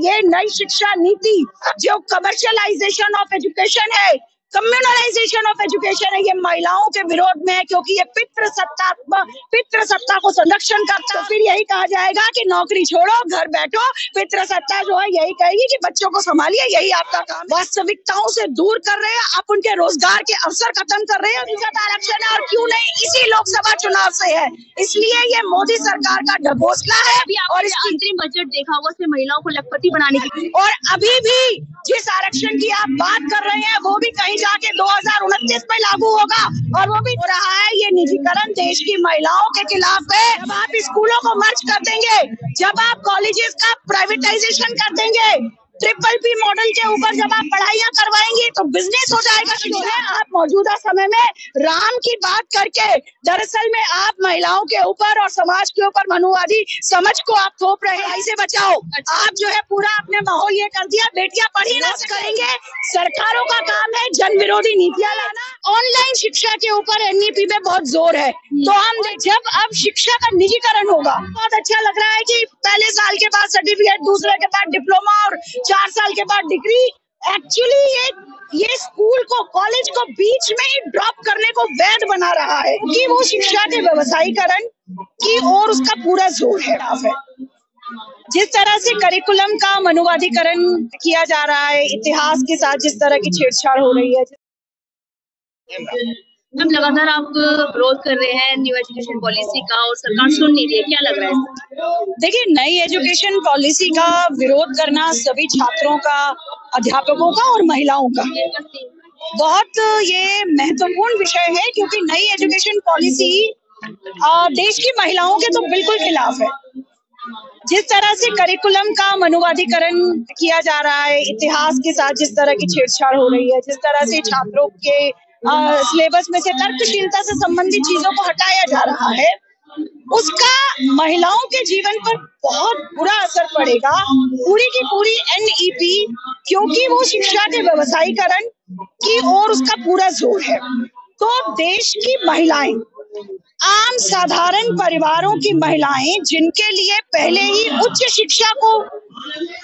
ये नई शिक्षा नीति जो कमर्शियलाइजेशन ऑफ एजुकेशन है, कम्युनलाइजेशन ऑफ एजुकेशन है, ये महिलाओं के विरोध में है, क्योंकि ये पितृसत्ता को संरक्षण करता है। तो फिर यही कहा जाएगा कि नौकरी छोड़ो, घर बैठो, पितृसत्ता जो है यही कहेगी कि बच्चों को संभालिए, यही आपका काम। वास्तविकताओं से दूर कर रहे हैं आप, उनके रोजगार के अवसर खत्म कर रहे हैं। आरक्षण है और क्यों नहीं, इसी लोकसभा चुनाव से है, इसलिए ये मोदी सरकार का ढकोसला है। और इसकी अंतरिम बजट देखा होगा, उसमें महिलाओं को लखपति बनाने की, और अभी भी जिस आरक्षण की आप बात कर रहे हैं वो भी कहीं जाके 2029 में लागू होगा, और वो भी हो रहा है। ये निजीकरण देश की महिलाओं के खिलाफ है। जब आप स्कूलों को मर्ज कर देंगे, जब आप कॉलेजेस का प्राइवेटाइजेशन कर देंगे, ट्रिपल P मॉडल के ऊपर जब आप पढ़ाइयाँ करवाएंगे तो बिजनेस हो जाएगा। आप मौजूदा समय में राम की बात करके दरअसल में आप महिलाओं के ऊपर और समाज के ऊपर मनुवादी समझ को आप थोप रहे हैं। इसे बचाओ, आप जो है पूरा अपने माहौल ये कर दिया, बेटियां पढ़ी ना करेंगे। सरकारों का काम है जन विरोधी नीतियां लाना। ऑनलाइन शिक्षा के ऊपर NEP में बहुत जोर है, तो हम जब अब शिक्षा का निजीकरण होगा, बहुत अच्छा लग रहा है कि पहले साल के बाद सर्टिफिकेट, दूसरे के बाद डिप्लोमा और 4 साल के बाद डिग्री। एक्चुअली ये स्कूल को, कॉलेज को बीच में ही ड्रॉप करने को वैध बना रहा है कि वो शिक्षा के व्यवसायीकरण की ओर उसका पूरा जोर है। जिस तरह से करिकुलम का मनुवादीकरण किया जा रहा है, इतिहास के साथ जिस तरह की छेड़छाड़ हो रही है। अब लगातार आप विरोध कर रहे हैं न्यू एजुकेशन पॉलिसी का और सरकार सुन नहीं रही है, क्या लग रहा है? देखिए, नई एजुकेशन पॉलिसी का विरोध करना सभी छात्रों का, अध्यापकों का और महिलाओं का बहुत ये महत्वपूर्ण विषय है, क्योंकि नई एजुकेशन पॉलिसी देश की महिलाओं के तो बिल्कुल खिलाफ है। जिस तरह से करिकुलम का मनुवादीकरण किया जा रहा है, इतिहास के साथ जिस तरह की छेड़छाड़ हो रही है, जिस तरह से छात्रों के सिलेबस में से तर्कशीलता से संबंधित चीजों को हटाया जा रहा है, उसका महिलाओं के जीवन पर बहुत बुरा असर पड़ेगा। पूरी की पूरी NEP, क्योंकि वो शिक्षा के व्यवसायीकरण की ओर उसका पूरा जोर है। तो देश की महिलाएं, आम साधारण परिवारों की महिलाएं, जिनके लिए पहले ही उच्च शिक्षा को,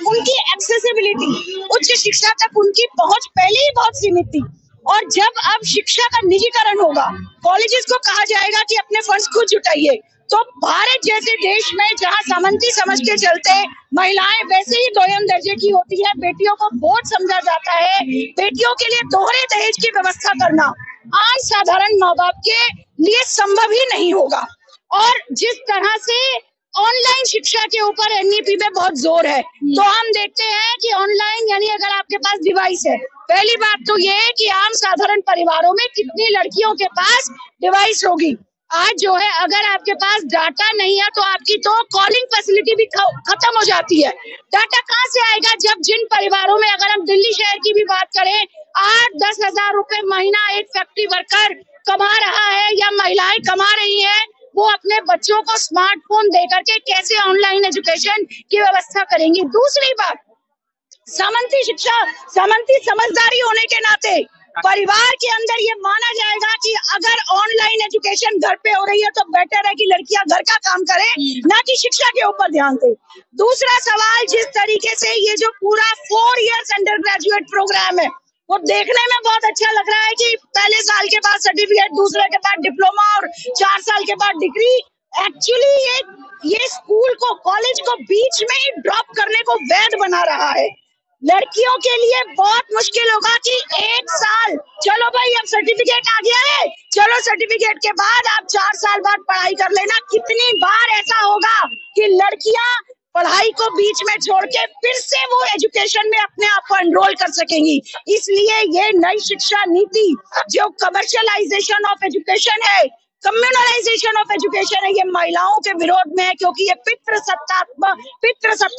उनकी एक्सेसिबिलिटी, उच्च शिक्षा तक उनकी पहुंच पहले ही बहुत सीमित थी, और जब अब शिक्षा का निजीकरण होगा, कॉलेजेस को कहा जाएगा कि अपने फंड्स खुद जुटाइए, तो भारत जैसे देश में जहां सामंती समझ के चलते महिलाएं वैसे ही दोयम दर्जे की होती है, बेटियों को बोझ समझा जाता है, बेटियों के लिए दोहरे दहेज की व्यवस्था करना आम साधारण माँ बाप के लिए संभव ही नहीं होगा। और जिस तरह से ऑनलाइन शिक्षा के ऊपर NEP में बहुत जोर है, तो हम देखते हैं कि ऑनलाइन, यानी अगर आपके पास डिवाइस है, पहली बात तो ये है कि आम साधारण परिवारों में कितनी लड़कियों के पास डिवाइस होगी। आज जो है, अगर आपके पास डाटा नहीं है तो आपकी तो कॉलिंग फैसिलिटी भी खत्म हो जाती है। डाटा कहाँ से आएगा, जब जिन परिवारों में, अगर हम दिल्ली शहर की भी बात करें, 8-10 हजार रुपए महीना एक फैक्ट्री वर्कर कमा रहा है या महिलाएं कमा रही है, वो अपने बच्चों को स्मार्टफोन देकर के कैसे ऑनलाइन एजुकेशन की व्यवस्था करेंगी। दूसरी बात, सामंती शिक्षा, सामंती समझदारी होने के नाते परिवार के अंदर ये माना जाएगा कि अगर ऑनलाइन एजुकेशन घर पे हो रही है तो बेटर है कि लड़कियां घर का काम करें, ना कि शिक्षा के ऊपर ध्यान दें। दूसरा सवाल, जिस तरीके से ये जो पूरा 4 इयर्स अंडर ग्रेजुएट प्रोग्राम है, वो देखने में बहुत अच्छा लग रहा है कि पहले साल के बाद सर्टिफिकेट, दूसरे के बाद डिप्लोमा और 4 साल के बाद डिग्री। एक्चुअली ये स्कूल को, कॉलेज को बीच में ही ड्रॉप करने को वैध बना रहा है। लड़कियों के लिए बहुत मुश्किल होगा कि 1 साल, चलो भाई अब सर्टिफिकेट आ गया है, चलो सर्टिफिकेट के बाद आप 4 साल बाद पढ़ाई कर लेना। कितनी बार ऐसा होगा कि लड़कियां पढ़ाई को बीच में छोड़ के फिर से वो एजुकेशन में अपने आप को एनरोल कर सकेंगी। इसलिए ये नई शिक्षा नीति जो कमर्शियलाइजेशन ऑफ एजुकेशन है, कम्युनलाइजेशन ऑफ एजुकेशन है, ये महिलाओं के विरोध में है, क्योंकि ये पितृसत्ता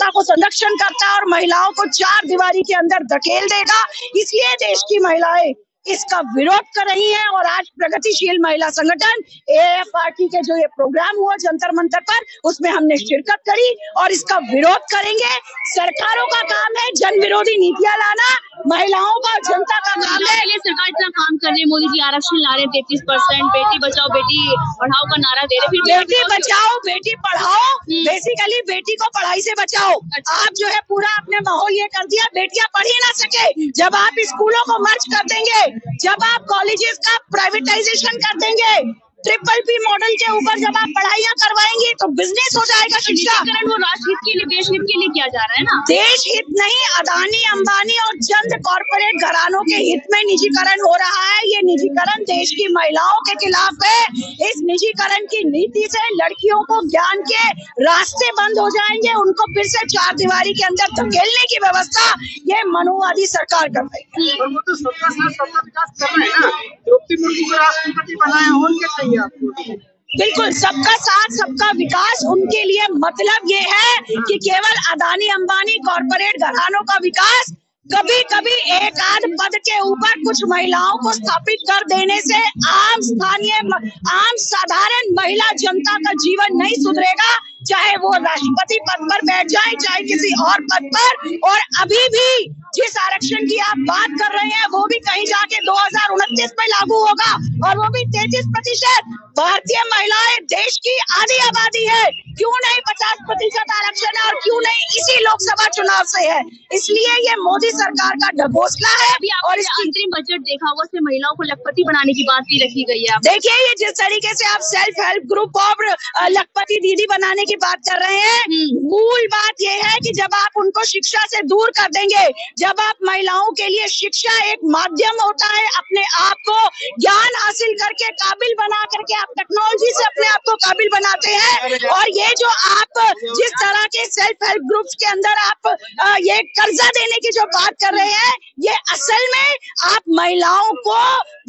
को संरक्षण करता है और महिलाओं को 4 दीवारी के अंदर धकेल देगा। इसलिए देश की महिलाएं इसका विरोध कर रही हैं, और आज प्रगतिशील महिला संगठन AAFRT के जो ये प्रोग्राम हुआ जंतर मंतर पर, उसमें हमने शिरकत करी और इसका विरोध करेंगे। सरकारों का काम है जन विरोधी नीतियां लाना, महिलाओं का जनता का काम है। सरकार इतना काम कर रही है, मोदी जी आरक्षण ला रहे हैं, 33%, बेटी बचाओ बेटी पढ़ाओ का नारा दे रहे, फिर बेटी बचाओ बेटी पढ़ाओ, बेसिकली बेटी को पढ़ाई से बचाओ। आप जो है पूरा अपने माहौल ये कर दिया, बेटियां पढ़ ही ना सके। जब आप स्कूलों को मर्ज कर देंगे, जब आप कॉलेजेस का प्राइवेटाइजेशन कर देंगे, ट्रिपल मॉडल के ऊपर जब आप पढ़ाइयाँ करवाएंगे तो बिजनेस हो जाएगा शिक्षा। वो राष्ट्र हित के लिए, देश हित के लिए किया जा रहा है ना। देश हित नहीं, अदानी अंबानी और चंद कॉर्पोरेट घरानों के हित में निजीकरण हो रहा है। ये निजीकरण देश की महिलाओं के खिलाफ है। इस निजीकरण की नीति से लड़कियों को ज्ञान के रास्ते बंद हो जाएंगे, उनको फिर से चार दीवारी के अंदर धकेलने की व्यवस्था ये मनुवादी सरकार कर रही है। वो तो सबका साथ सबका विकास कर रहे हैं ना। द्रौपदी मुर्मू को राष्ट्रपति बनाया, उनके चाहिए आपको। बिल्कुल, सबका साथ सबका विकास उनके लिए मतलब ये है कि केवल अदानी अंबानी कॉर्पोरेट घरानों का विकास, कभी कभी एक आध पद के ऊपर कुछ महिलाओं को स्थापित कर देने से आम साधारण महिला जनता का जीवन नहीं सुधरेगा, चाहे वो राष्ट्रपति पद पर बैठ जाए, चाहे किसी और पद पर। और अभी भी जिस आरक्षण की आप बात कर रहे हैं वो भी कहीं जाके 2029 में लागू होगा, और वो भी 33%। भारतीय महिलाएं देश की आधी आबादी है, क्यों नहीं 50% आरक्षण है, और क्यों नहीं इसी लोकसभा चुनाव से है। इसलिए ये मोदी सरकार का ढकोसला है। और इसकी अंतरिम बजट देखा हुआ से महिलाओं को लखपति बनाने की बात भी रखी गई है। देखिए, ये जिस तरीके से आप सेल्फ हेल्प ग्रुप और लखपति दीदी बनाने की बात कर रहे हैं, मूल बात ये है कि जब आप उनको शिक्षा से दूर कर देंगे, जब आप महिलाओं के लिए शिक्षा एक माध्यम होता है अपने आप को ज्ञान हासिल करके काबिल बना करके आप टेक्नोलॉजी से अपने आप को काबिल बनाते हैं। और ये जो आप जिस तरह के सेल्फ हेल्प ग्रुप्स के अंदर आप ये कर्जा देने की जो बात कर रहे हैं, ये असल में आप महिलाओं को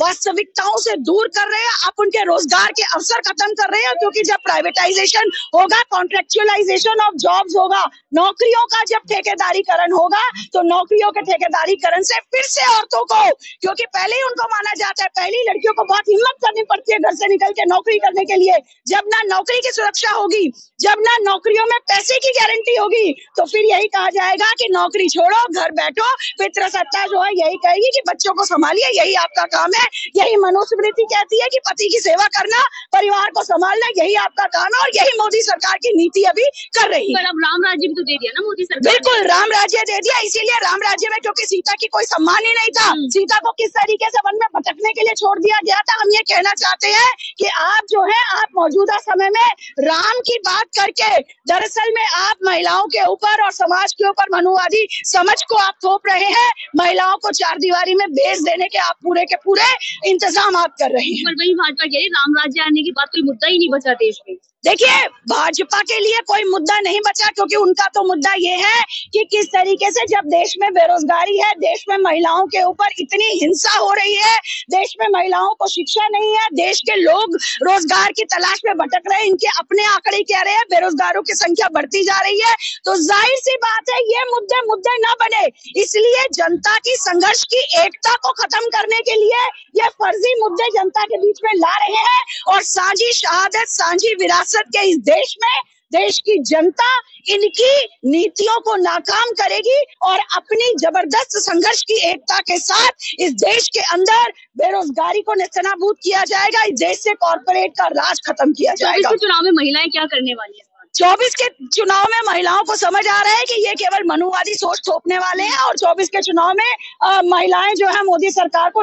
वास्तविकताओं से दूर कर रहे हैं, आप उनके रोजगार के अवसर खत्म कर रहे हैं। क्योंकि जब प्राइवेटाइजेशन होगा, कॉन्ट्रेक्चुअलाइजेशन ऑफ जॉब्स होगा, नौकरियों का जब ठेकेदारीकरण होगा, तो नौकरियों के ठेकेदारीकरण से फिर से औरतों को, क्योंकि पहले ही उनको माना जाता है, पहली लड़कियों को बहुत हिम्मत करनी पड़ती है घर से निकल के नौकरी करने के लिए। जब ना नौकरी की सुरक्षा होगी, जब ना नौकरियों में पैसे की गारंटी होगी, तो फिर यही कहा जाएगा कि नौकरी छोड़ो, घर बैठो। पितृसत्ता जो है यही कहेगी कि बच्चों को संभालिए, यही आपका काम है। यही मनुस्मृति कहती है कि पति की सेवा करना, परिवार को संभालना, यही आपका काम है। और यही मोदी सरकार की नीति अभी कर रही है। पर अब राम राज्य भी तो दे दिया ना मोदी सरकार। बिल्कुल, राम राज्य दे दिया। इसीलिए राम राज्य में क्योंकि सीता की कोई सम्मान ही नहीं था, सीता को किस तरीके से वन में भटकने के लिए छोड़ दिया गया था। हम ये कहना चाहते हैं कि आप जो है, आप मौजूदा समय में राम की बात करके दरअसल में आप महिलाओं के ऊपर और समाज के ऊपर मनुवादी समझ को आप थोप रहे हैं। महिलाओं को चार दीवारी में भेज देने के आप पूरे के पूरे इंतजाम आप कर रहे हैं। पर वही भाजपा कह रही राम राज्य आने के बाद कोई मुद्दा ही नहीं बचा देश में। देखिए, भाजपा के लिए कोई मुद्दा नहीं बचा, क्योंकि उनका तो मुद्दा ये है कि किस तरीके से जब देश में बेरोजगारी है, देश में महिलाओं के ऊपर इतनी हिंसा हो रही है, देश में महिलाओं को शिक्षा नहीं है, देश के लोग रोजगार की तलाश में भटक रहे हैं, इनके अपने आंकड़े कह रहे हैं बेरोजगारों की संख्या बढ़ती जा रही है। तो जाहिर सी बात है ये मुद्दे न बने। इसलिए जनता की संघर्ष की एकता को खत्म करने के लिए ये फर्जी मुद्दे जनता के बीच में ला रहे हैं। और साझी शहादत, साझी विरासत के इस देश में देश की जनता इनकी नीतियों को नाकाम करेगी और अपनी जबरदस्त संघर्ष की एकता के साथ इस देश के अंदर बेरोजगारी को नेस्तनाबूद किया जाएगा। इस देश से कॉर्पोरेट का राज खत्म किया जाएगा। 24 के चुनाव में महिलाएं क्या करने वाली है? 24 के चुनाव में महिलाओं को समझ आ रहा है कि ये केवल मनुवादी सोच थोपने वाले हैं, और 24 के चुनाव में महिलाएं जो है मोदी सरकार को